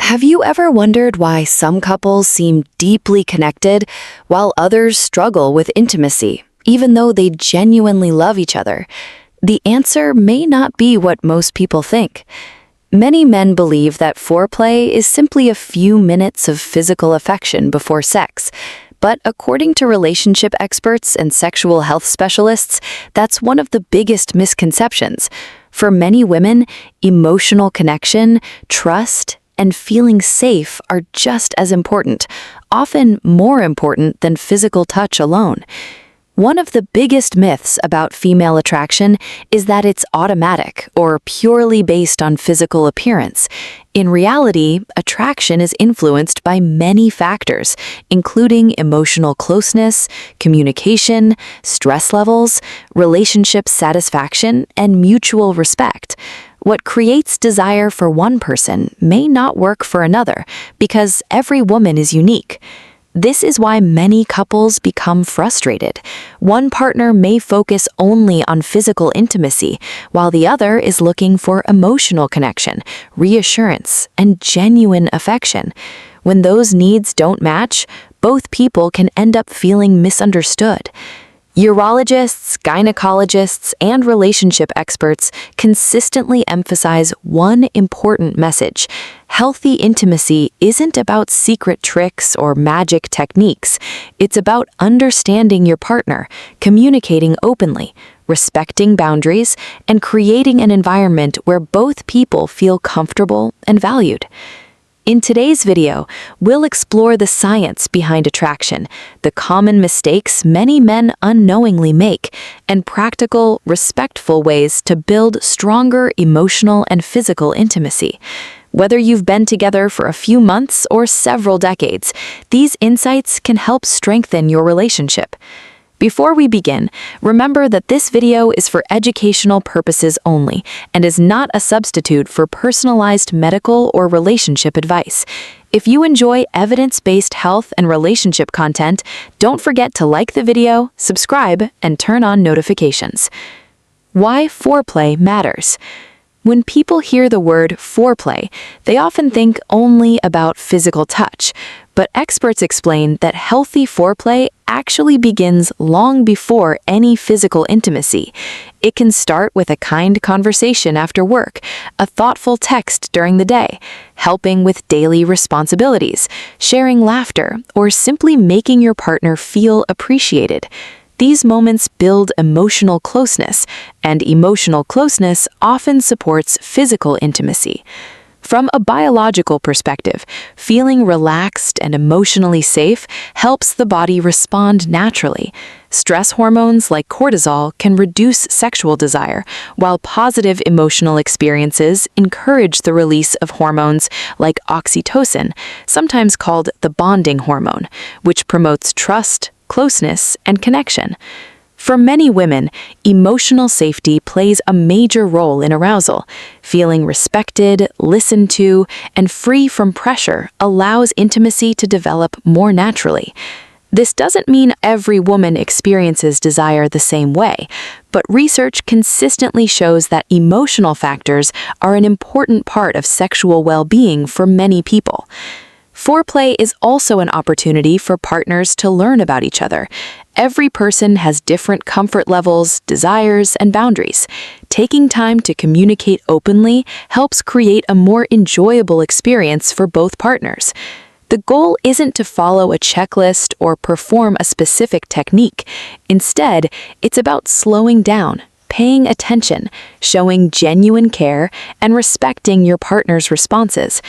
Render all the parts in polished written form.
Have you ever wondered why some couples seem deeply connected while others struggle with intimacy, even though they genuinely love each other? The answer may not be what most people think. Many men believe that foreplay is simply a few minutes of physical affection before sex. But according to relationship experts and sexual health specialists, that's one of the biggest misconceptions. For many women, emotional connection, trust, and feeling safe are just as important, often more important than physical touch alone. One of the biggest myths about female attraction is that it's automatic or purely based on physical appearance. In reality, attraction is influenced by many factors, including emotional closeness, communication, stress levels, relationship satisfaction, and mutual respect. What creates desire for one person may not work for another, because every woman is unique. This is why many couples become frustrated. One partner may focus only on physical intimacy, while the other is looking for emotional connection, reassurance, and genuine affection. When those needs don't match, both people can end up feeling misunderstood. Urologists, gynecologists, and relationship experts consistently emphasize one important message. Healthy intimacy isn't about secret tricks or magic techniques. It's about understanding your partner, communicating openly, respecting boundaries, and creating an environment where both people feel comfortable and valued. In today's video, we'll explore the science behind attraction, the common mistakes many men unknowingly make, and practical, respectful ways to build stronger emotional and physical intimacy. Whether you've been together for a few months or several decades, these insights can help strengthen your relationship. Before we begin, remember that this video is for educational purposes only and is not a substitute for personalized medical or relationship advice. If you enjoy evidence-based health and relationship content, don't forget to like the video, subscribe, and turn on notifications. Why foreplay matters. When people hear the word foreplay, they often think only about physical touch, but experts explain that healthy foreplay actually begins long before any physical intimacy. It can start with a kind conversation after work, a thoughtful text during the day, helping with daily responsibilities, sharing laughter, or simply making your partner feel appreciated. These moments build emotional closeness, and emotional closeness often supports physical intimacy. From a biological perspective, feeling relaxed and emotionally safe helps the body respond naturally. Stress hormones like cortisol can reduce sexual desire, while positive emotional experiences encourage the release of hormones like oxytocin, sometimes called the bonding hormone, which promotes trust, closeness, and connection. For many women, emotional safety plays a major role in arousal. Feeling respected, listened to, and free from pressure allows intimacy to develop more naturally. This doesn't mean every woman experiences desire the same way, but research consistently shows that emotional factors are an important part of sexual well-being for many people. Foreplay is also an opportunity for partners to learn about each other. Every person has different comfort levels, desires, and boundaries. Taking time to communicate openly helps create a more enjoyable experience for both partners. The goal isn't to follow a checklist or perform a specific technique. Instead, it's about slowing down, paying attention, showing genuine care, and respecting your partner's responses.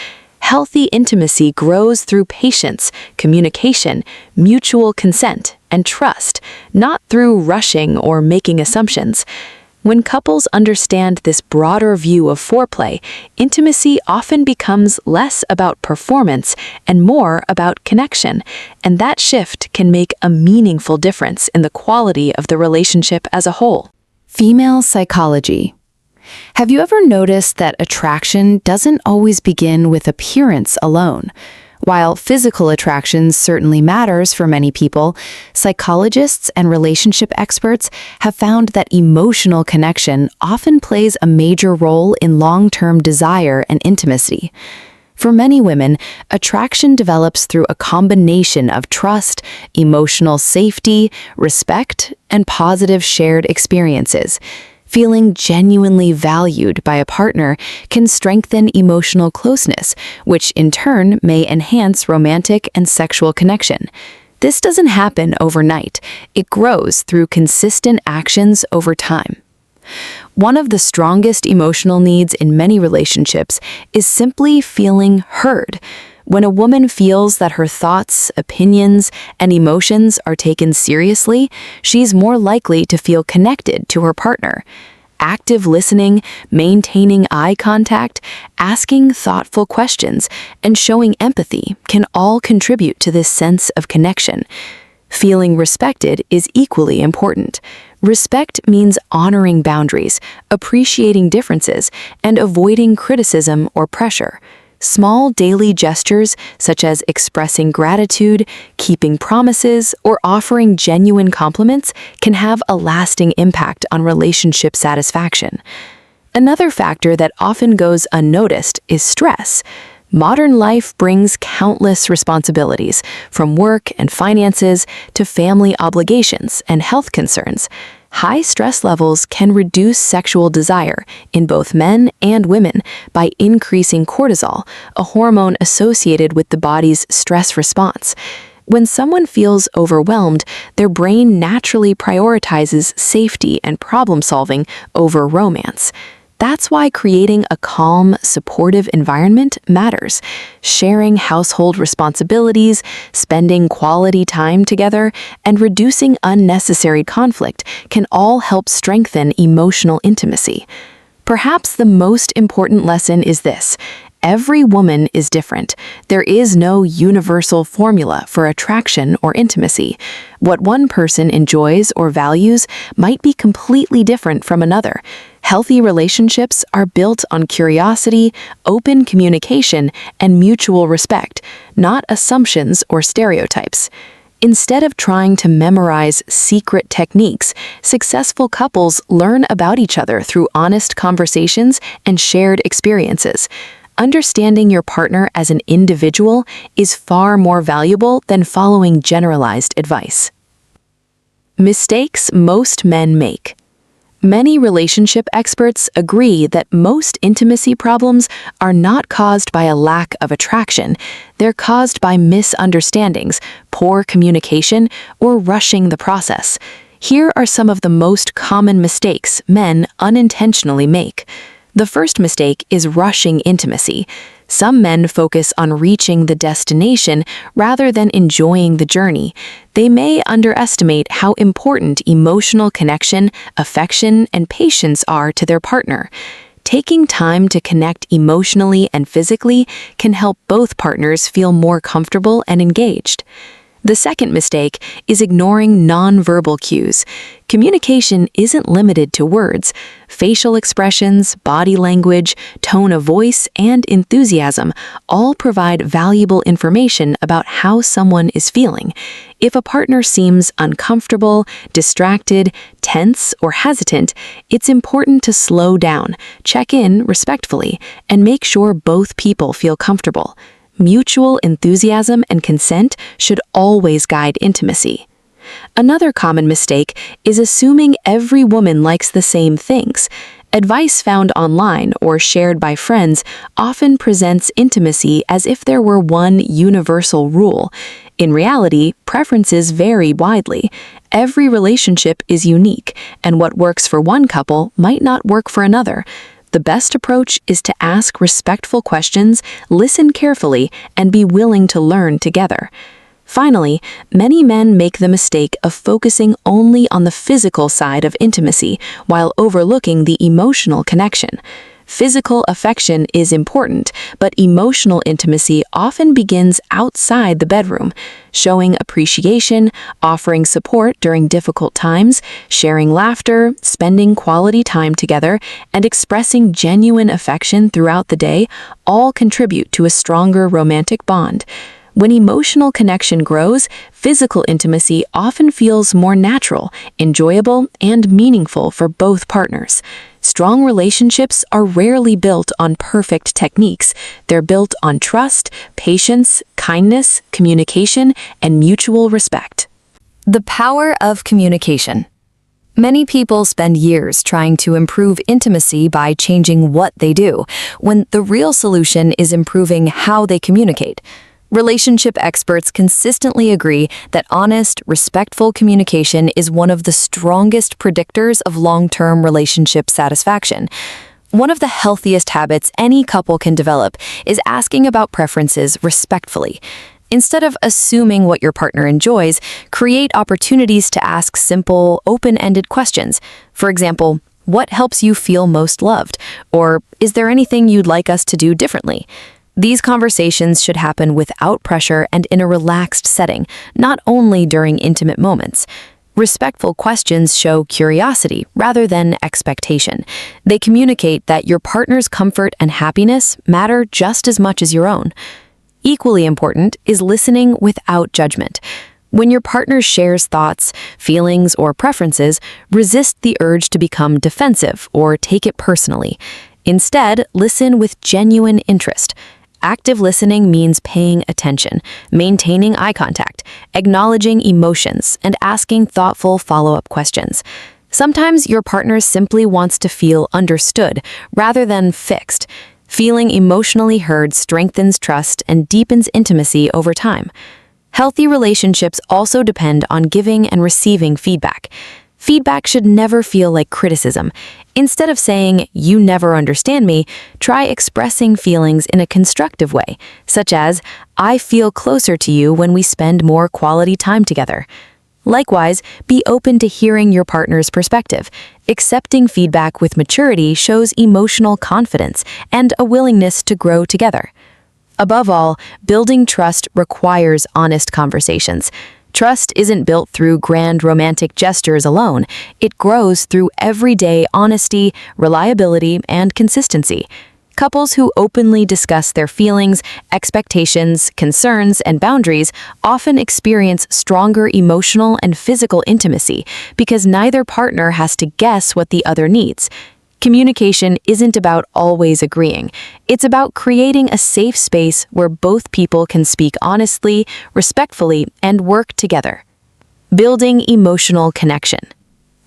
Healthy intimacy grows through patience, communication, mutual consent, and trust, not through rushing or making assumptions. When couples understand this broader view of foreplay, intimacy often becomes less about performance and more about connection, and that shift can make a meaningful difference in the quality of the relationship as a whole. Female psychology. Have you ever noticed that attraction doesn't always begin with appearance alone? While physical attraction certainly matters for many people, psychologists and relationship experts have found that emotional connection often plays a major role in long-term desire and intimacy. For many women, attraction develops through a combination of trust, emotional safety, respect, and positive shared experiences. Feeling genuinely valued by a partner can strengthen emotional closeness, which in turn may enhance romantic and sexual connection. This doesn't happen overnight. It grows through consistent actions over time. One of the strongest emotional needs in many relationships is simply feeling heard. When a woman feels that her thoughts, opinions, and emotions are taken seriously, she's more likely to feel connected to her partner. Active listening, maintaining eye contact, asking thoughtful questions, and showing empathy can all contribute to this sense of connection. Feeling respected is equally important. Respect means honoring boundaries, appreciating differences, and avoiding criticism or pressure. Small daily gestures, such as expressing gratitude, keeping promises, or offering genuine compliments, can have a lasting impact on relationship satisfaction. Another factor that often goes unnoticed is stress. Modern life brings countless responsibilities, from work and finances to family obligations and health concerns. High stress levels can reduce sexual desire in both men and women by increasing cortisol, a hormone associated with the body's stress response. When someone feels overwhelmed, their brain naturally prioritizes safety and problem solving over romance. That's why creating a calm, supportive environment matters. Sharing household responsibilities, spending quality time together, and reducing unnecessary conflict can all help strengthen emotional intimacy. Perhaps the most important lesson is this: every woman is different. There is no universal formula for attraction or intimacy. What one person enjoys or values might be completely different from another. Healthy relationships are built on curiosity, open communication, and mutual respect, not assumptions or stereotypes. Instead of trying to memorize secret techniques, successful couples learn about each other through honest conversations and shared experiences. Understanding your partner as an individual is far more valuable than following generalized advice. Mistakes most men make. Many relationship experts agree that most intimacy problems are not caused by a lack of attraction. They're caused by misunderstandings, poor communication, or rushing the process. Here are some of the most common mistakes men unintentionally make. The first mistake is rushing intimacy. Some men focus on reaching the destination rather than enjoying the journey. They may underestimate how important emotional connection, affection, and patience are to their partner. Taking time to connect emotionally and physically can help both partners feel more comfortable and engaged. The second mistake is ignoring nonverbal cues. Communication isn't limited to words. Facial expressions, body language, tone of voice, and enthusiasm all provide valuable information about how someone is feeling. If a partner seems uncomfortable, distracted, tense, or hesitant, it's important to slow down, check in respectfully, and make sure both people feel comfortable. Mutual enthusiasm and consent should always guide intimacy. Another common mistake is assuming every woman likes the same things. Advice found online or shared by friends often presents intimacy as if there were one universal rule. In reality, preferences vary widely. Every relationship is unique, and what works for one couple might not work for another. The best approach is to ask respectful questions, listen carefully, and be willing to learn together. Finally, many men make the mistake of focusing only on the physical side of intimacy while overlooking the emotional connection. Physical affection is important, but emotional intimacy often begins outside the bedroom. Showing appreciation, offering support during difficult times, sharing laughter, spending quality time together, and expressing genuine affection throughout the day all contribute to a stronger romantic bond. When emotional connection grows, physical intimacy often feels more natural, enjoyable, and meaningful for both partners. Strong relationships are rarely built on perfect techniques. They're built on trust, patience, kindness, communication, and mutual respect. The power of communication. Many people spend years trying to improve intimacy by changing what they do, when the real solution is improving how they communicate. Relationship experts consistently agree that honest, respectful communication is one of the strongest predictors of long-term relationship satisfaction. One of the healthiest habits any couple can develop is asking about preferences respectfully. Instead of assuming what your partner enjoys, create opportunities to ask simple, open-ended questions. For example, what helps you feel most loved? Or, is there anything you'd like us to do differently? These conversations should happen without pressure and in a relaxed setting, not only during intimate moments. Respectful questions show curiosity rather than expectation. They communicate that your partner's comfort and happiness matter just as much as your own. Equally important is listening without judgment. When your partner shares thoughts, feelings, or preferences, resist the urge to become defensive or take it personally. Instead, listen with genuine interest. Active listening means paying attention, maintaining eye contact, acknowledging emotions, and asking thoughtful follow-up questions. Sometimes your partner simply wants to feel understood rather than fixed. Feeling emotionally heard strengthens trust and deepens intimacy over time. Healthy relationships also depend on giving and receiving feedback. Feedback should never feel like criticism. Instead of saying, "You never understand me," try expressing feelings in a constructive way, such as, "I feel closer to you when we spend more quality time together." Likewise, be open to hearing your partner's perspective. Accepting feedback with maturity shows emotional confidence and a willingness to grow together. Above all, building trust requires honest conversations. Trust isn't built through grand romantic gestures alone. It grows through everyday honesty, reliability, and consistency. Couples who openly discuss their feelings, expectations, concerns, and boundaries often experience stronger emotional and physical intimacy because neither partner has to guess what the other needs. Communication isn't about always agreeing. It's about creating a safe space where both people can speak honestly, respectfully, and work together. Building emotional connection.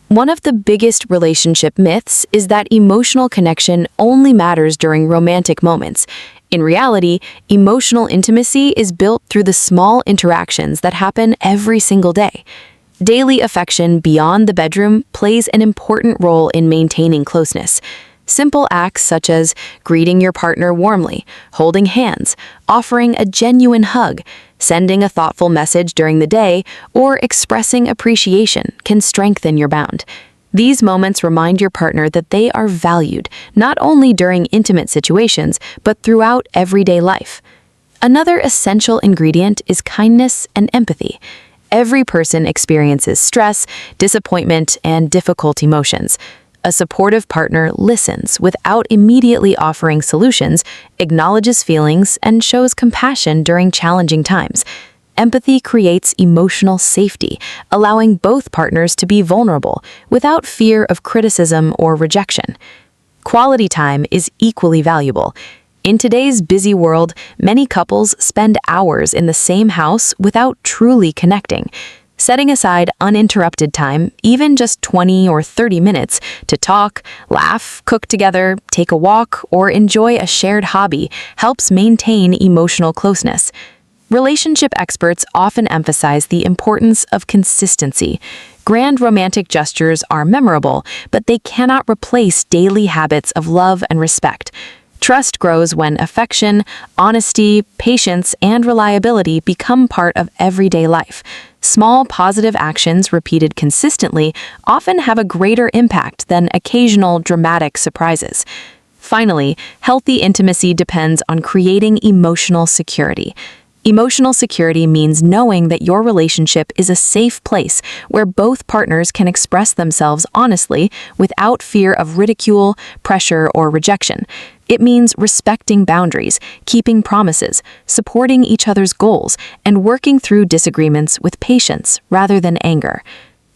One of the biggest relationship myths is that emotional connection only matters during romantic moments. In reality, emotional intimacy is built through the small interactions that happen every single day. Daily affection beyond the bedroom plays an important role in maintaining closeness. Simple acts such as greeting your partner warmly, holding hands, offering a genuine hug, sending a thoughtful message during the day, or expressing appreciation can strengthen your bond. These moments remind your partner that they are valued, not only during intimate situations, but throughout everyday life. Another essential ingredient is kindness and empathy. Every person experiences stress, disappointment, and difficult emotions. A supportive partner listens without immediately offering solutions, acknowledges feelings, and shows compassion during challenging times. Empathy creates emotional safety, allowing both partners to be vulnerable without fear of criticism or rejection. Quality time is equally valuable. In today's busy world, many couples spend hours in the same house without truly connecting. Setting aside uninterrupted time, even just 20 or 30 minutes, to talk, laugh, cook together, take a walk, or enjoy a shared hobby helps maintain emotional closeness. Relationship experts often emphasize the importance of consistency. Grand romantic gestures are memorable, but they cannot replace daily habits of love and respect. Trust grows when affection, honesty, patience, and reliability become part of everyday life. Small positive actions repeated consistently often have a greater impact than occasional dramatic surprises. Finally, healthy intimacy depends on creating emotional security. Emotional security means knowing that your relationship is a safe place where both partners can express themselves honestly without fear of ridicule, pressure, or rejection. It means respecting boundaries, keeping promises, supporting each other's goals, and working through disagreements with patience rather than anger.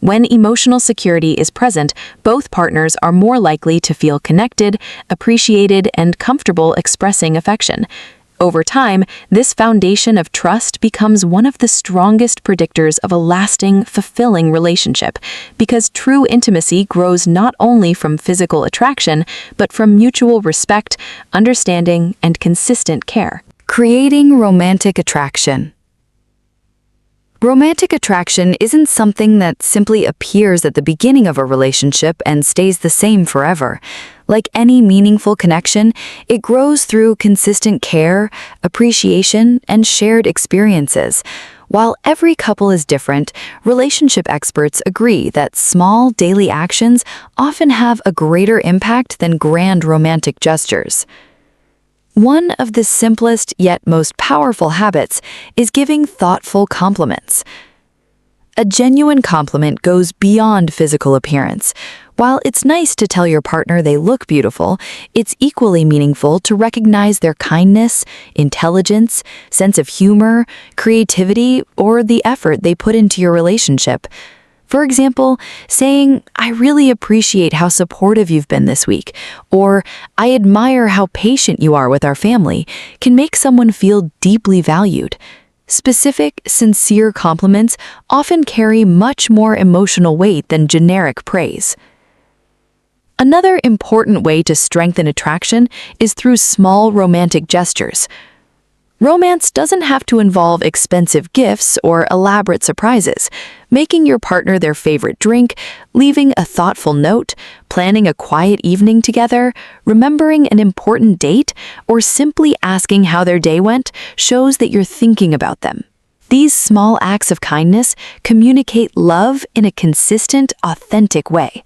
When emotional security is present, both partners are more likely to feel connected, appreciated, and comfortable expressing affection. Over time, this foundation of trust becomes one of the strongest predictors of a lasting, fulfilling relationship, because true intimacy grows not only from physical attraction, but from mutual respect, understanding, and consistent care. Creating romantic attraction. Romantic attraction isn't something that simply appears at the beginning of a relationship and stays the same forever. Like any meaningful connection, it grows through consistent care, appreciation, and shared experiences. While every couple is different, relationship experts agree that small daily actions often have a greater impact than grand romantic gestures. One of the simplest yet most powerful habits is giving thoughtful compliments. A genuine compliment goes beyond physical appearance. While it's nice to tell your partner they look beautiful, it's equally meaningful to recognize their kindness, intelligence, sense of humor, creativity, or the effort they put into your relationship. For example, saying, "I really appreciate how supportive you've been this week," or "I admire how patient you are with our family," can make someone feel deeply valued. Specific, sincere compliments often carry much more emotional weight than generic praise. Another important way to strengthen attraction is through small romantic gestures. Romance doesn't have to involve expensive gifts or elaborate surprises. Making your partner their favorite drink, leaving a thoughtful note, planning a quiet evening together, remembering an important date, or simply asking how their day went shows that you're thinking about them. These small acts of kindness communicate love in a consistent, authentic way.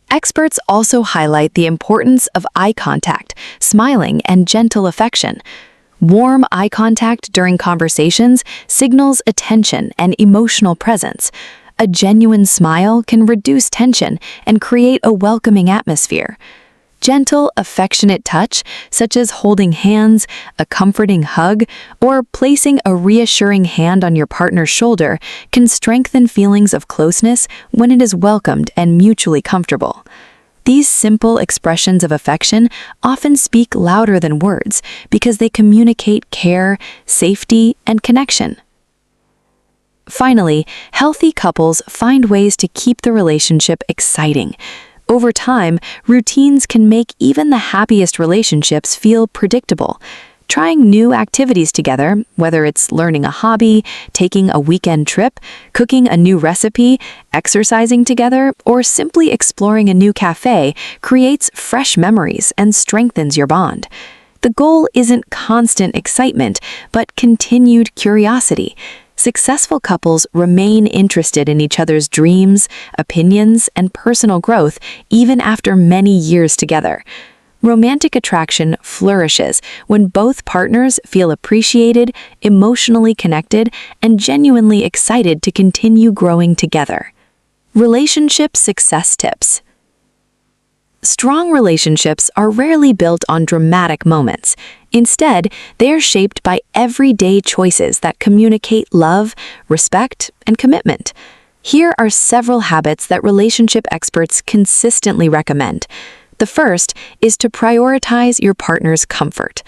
Experts also highlight the importance of eye contact, smiling, and gentle affection. Warm eye contact during conversations signals attention and emotional presence. A genuine smile can reduce tension and create a welcoming atmosphere. Gentle, affectionate touch, such as holding hands, a comforting hug, or placing a reassuring hand on your partner's shoulder, can strengthen feelings of closeness when it is welcomed and mutually comfortable. These simple expressions of affection often speak louder than words because they communicate care, safety, and connection. Finally, healthy couples find ways to keep the relationship exciting. Over time, routines can make even the happiest relationships feel predictable. Trying new activities together, whether it's learning a hobby, taking a weekend trip, cooking a new recipe, exercising together, or simply exploring a new cafe, creates fresh memories and strengthens your bond. The goal isn't constant excitement, but continued curiosity. Successful couples remain interested in each other's dreams, opinions, and personal growth even after many years together. Romantic attraction flourishes when both partners feel appreciated, emotionally connected, and genuinely excited to continue growing together. Relationship success tips. Strong relationships are rarely built on dramatic moments. Instead, they are shaped by everyday choices that communicate love, respect, and commitment. Here are several habits that relationship experts consistently recommend. The first is to prioritize your partner's comfort.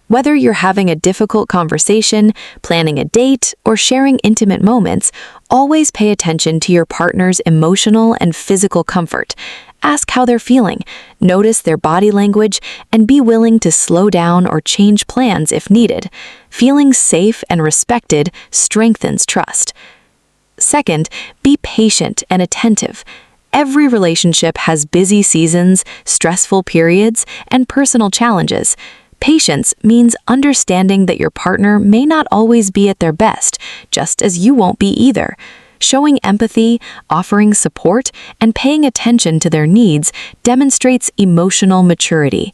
Whether you're having a difficult conversation, planning a date, or sharing intimate moments, always pay attention to your partner's emotional and physical comfort. Ask how they're feeling, notice their body language, and be willing to slow down or change plans if needed. Feeling safe and respected strengthens trust. Second, be patient and attentive. Every relationship has busy seasons, stressful periods, and personal challenges. Patience means understanding that your partner may not always be at their best, just as you won't be either. Showing empathy, offering support, and paying attention to their needs demonstrates emotional maturity.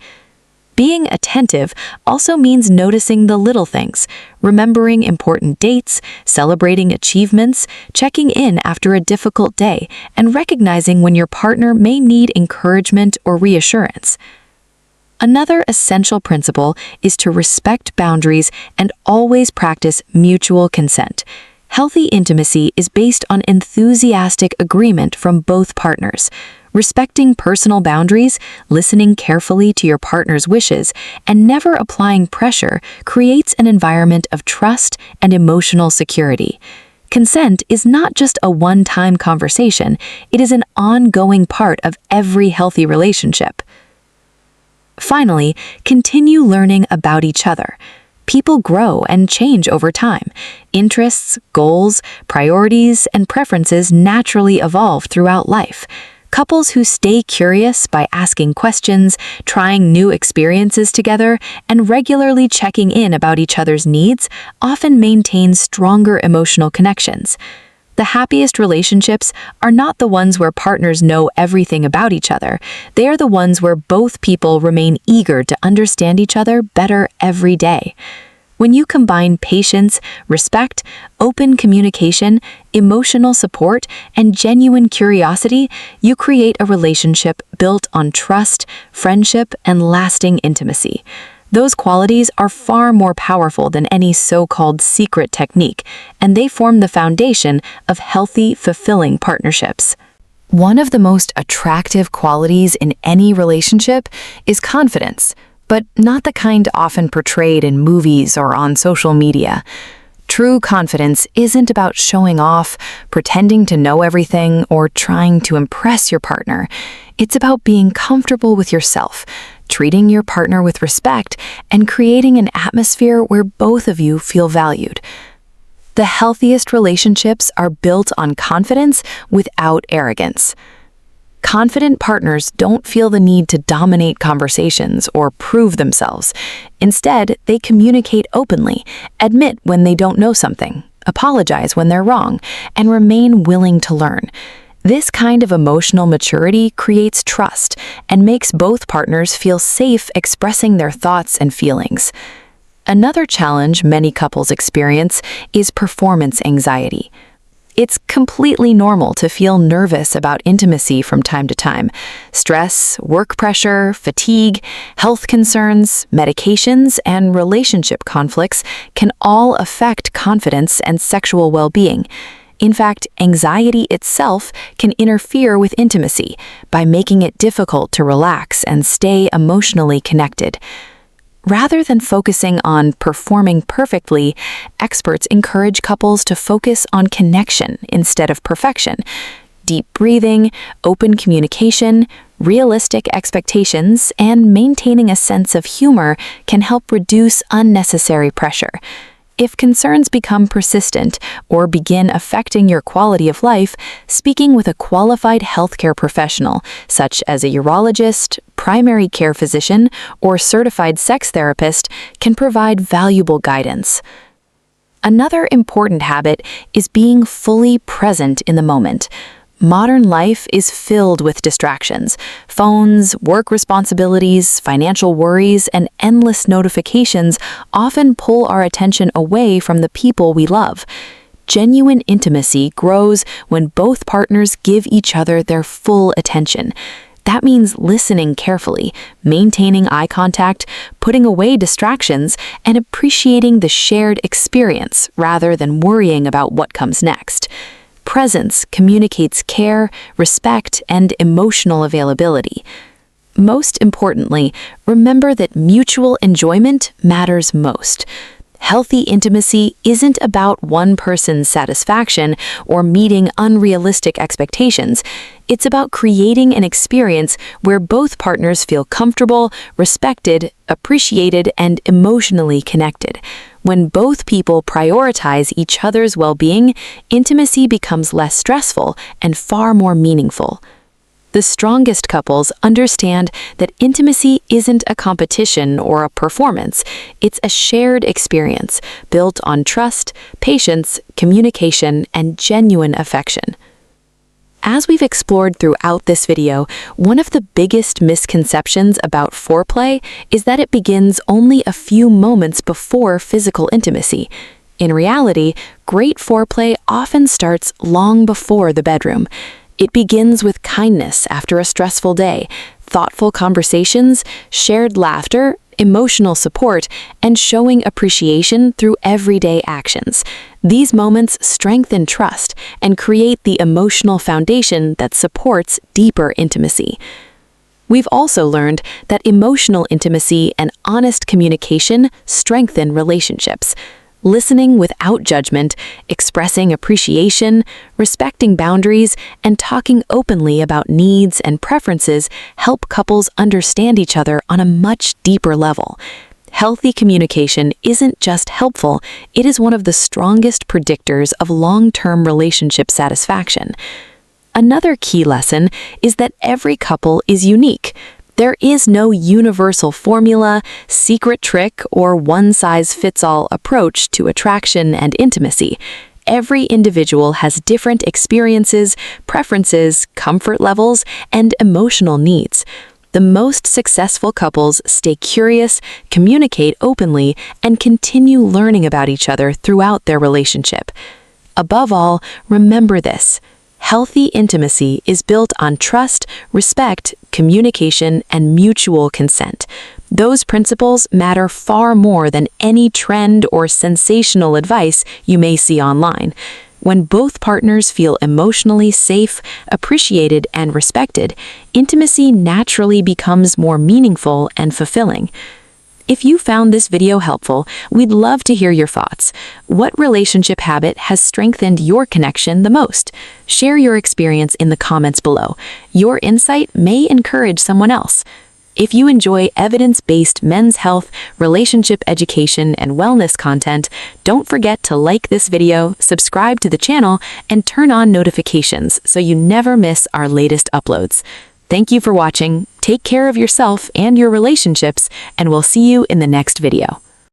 Being attentive also means noticing the little things, remembering important dates, celebrating achievements, checking in after a difficult day, and recognizing when your partner may need encouragement or reassurance. Another essential principle is to respect boundaries and always practice mutual consent. Healthy intimacy is based on enthusiastic agreement from both partners. Respecting personal boundaries, listening carefully to your partner's wishes, and never applying pressure creates an environment of trust and emotional security. Consent is not just a one-time conversation, it is an ongoing part of every healthy relationship. Finally, continue learning about each other. People grow and change over time. Interests, goals, priorities, and preferences naturally evolve throughout life. Couples who stay curious by asking questions, trying new experiences together, and regularly checking in about each other's needs often maintain stronger emotional connections. The happiest relationships are not the ones where partners know everything about each other. They are the ones where both people remain eager to understand each other better every day. When you combine patience, respect, open communication, emotional support, and genuine curiosity, you create a relationship built on trust, friendship, and lasting intimacy. Those qualities are far more powerful than any so-called secret technique, and they form the foundation of healthy, fulfilling partnerships. One of the most attractive qualities in any relationship is confidence, but not the kind often portrayed in movies or on social media. True confidence isn't about showing off, pretending to know everything, or trying to impress your partner. It's about being comfortable with yourself, treating your partner with respect, and creating an atmosphere where both of you feel valued. The healthiest relationships are built on confidence without arrogance. Confident partners don't feel the need to dominate conversations or prove themselves. Instead, they communicate openly, admit when they don't know something, apologize when they're wrong, and remain willing to learn. This kind of emotional maturity creates trust and makes both partners feel safe expressing their thoughts and feelings. Another challenge many couples experience is performance anxiety. It's completely normal to feel nervous about intimacy from time to time. Stress, work pressure, fatigue, health concerns, medications, and relationship conflicts can all affect confidence and sexual well-being. In fact, anxiety itself can interfere with intimacy by making it difficult to relax and stay emotionally connected. Rather than focusing on performing perfectly, experts encourage couples to focus on connection instead of perfection. Deep breathing, open communication, realistic expectations, and maintaining a sense of humor can help reduce unnecessary pressure. If concerns become persistent or begin affecting your quality of life, speaking with a qualified healthcare professional, such as a urologist, primary care physician, or certified sex therapist, can provide valuable guidance. Another important habit is being fully present in the moment. Modern life is filled with distractions. Phones, work responsibilities, financial worries, and endless notifications often pull our attention away from the people we love. Genuine intimacy grows when both partners give each other their full attention. That means listening carefully, maintaining eye contact, putting away distractions, and appreciating the shared experience rather than worrying about what comes next. Presence communicates care, respect, and emotional availability. Most importantly, remember that mutual enjoyment matters most. Healthy intimacy isn't about one person's satisfaction or meeting unrealistic expectations. It's about creating an experience where both partners feel comfortable, respected, appreciated, and emotionally connected. When both people prioritize each other's well-being, intimacy becomes less stressful and far more meaningful. The strongest couples understand that intimacy isn't a competition or a performance. It's a shared experience built on trust, patience, communication, and genuine affection. As we've explored throughout this video, one of the biggest misconceptions about foreplay is that it begins only a few moments before physical intimacy. In reality, great foreplay often starts long before the bedroom. It begins with kindness after a stressful day, thoughtful conversations, shared laughter, emotional support, and showing appreciation through everyday actions. These moments strengthen trust and create the emotional foundation that supports deeper intimacy. We've also learned that emotional intimacy and honest communication strengthen relationships. Listening without judgment, expressing appreciation, respecting boundaries, and talking openly about needs and preferences help couples understand each other on a much deeper level. Healthy communication isn't just helpful, it is one of the strongest predictors of long-term relationship satisfaction. Another key lesson is that every couple is unique. There is no universal formula, secret trick, or one-size-fits-all approach to attraction and intimacy. Every individual has different experiences, preferences, comfort levels, and emotional needs. The most successful couples stay curious, communicate openly, and continue learning about each other throughout their relationship. Above all, remember this. Healthy intimacy is built on trust, respect, communication, and mutual consent. Those principles matter far more than any trend or sensational advice you may see online. When both partners feel emotionally safe, appreciated, and respected, intimacy naturally becomes more meaningful and fulfilling. If you found this video helpful, we'd love to hear your thoughts. What relationship habit has strengthened your connection the most? Share your experience in the comments below. Your insight may encourage someone else. If you enjoy evidence-based men's health, relationship education, and wellness content, don't forget to like this video, subscribe to the channel, and turn on notifications so you never miss our latest uploads. Thank you for watching. Take care of yourself and your relationships, and we'll see you in the next video.